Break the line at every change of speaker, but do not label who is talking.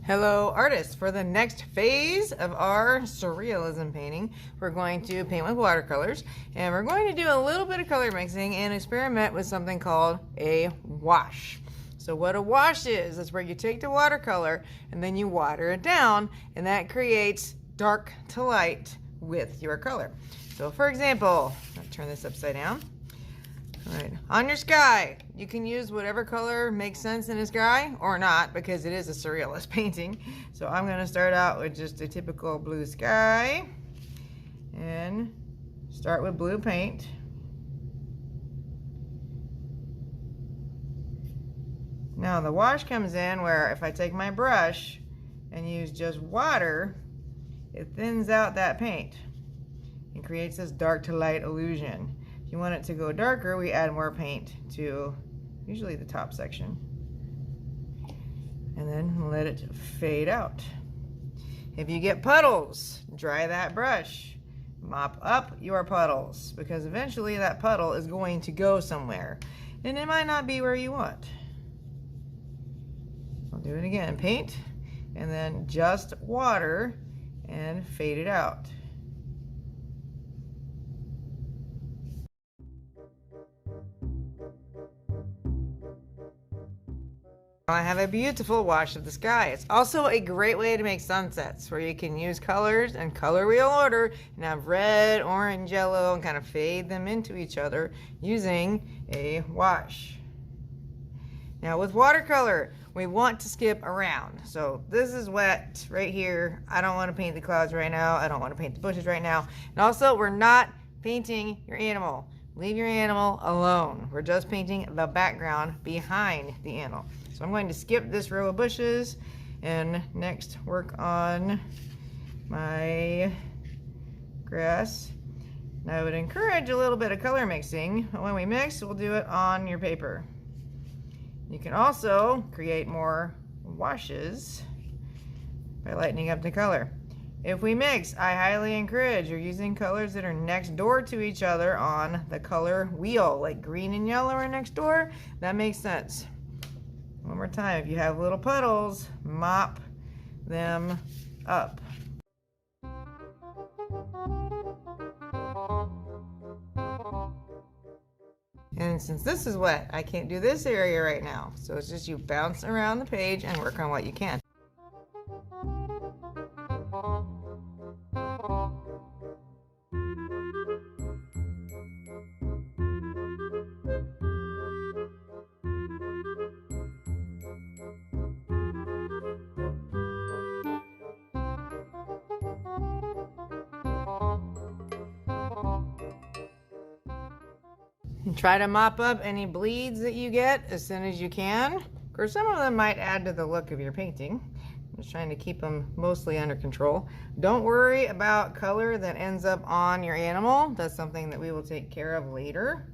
Hello artists, for the next phase of our surrealism painting, we're going to paint with watercolors, and we're going to do a little bit of color mixing and experiment with something called a wash. So what a wash is where you take the watercolor and then you water it down, and that creates dark to light with your color. So for example, I'll turn this upside down. All right. On your sky, you can use whatever color makes sense in the sky or not, because it is a surrealist painting. So I'm going to start out with just a typical blue sky and start with blue paint. Now the wash comes in where if I take my brush and use just water, it thins out that paint and creates this dark to light illusion. If you want it to go darker, we add more paint to usually the top section and then let it fade out. If you get puddles, dry that brush, mop up your puddles, because eventually that puddle is going to go somewhere and it might not be where you want. I'll do it again, paint and then just water and fade it out. I have a beautiful wash of the sky. It's also a great way to make sunsets where you can use colors and color wheel order and have red, orange, yellow and kind of fade them into each other using a wash. Now with watercolor, we want to skip around. So this is wet right here. I don't want to paint the clouds right now. I don't want to paint the bushes right now. And also, we're not painting your animal. Leave your animal alone. We're just painting the background behind the animal. So I'm going to skip this row of bushes and next work on my grass. And I would encourage a little bit of color mixing. When we mix, we'll do it on your paper. You can also create more washes by lightening up the color. If we mix, I highly encourage you're using colors that are next door to each other on the color wheel, like green and yellow are next door. That makes sense. One more time, if you have little puddles, mop them up. And since this is wet, I can't do this area right now. So it's just you bounce around the page and work on what you can. Try to mop up any bleeds that you get as soon as you can. Of course, some of them might add to the look of your painting. I'm just trying to keep them mostly under control. Don't worry about color that ends up on your animal. That's something that we will take care of later.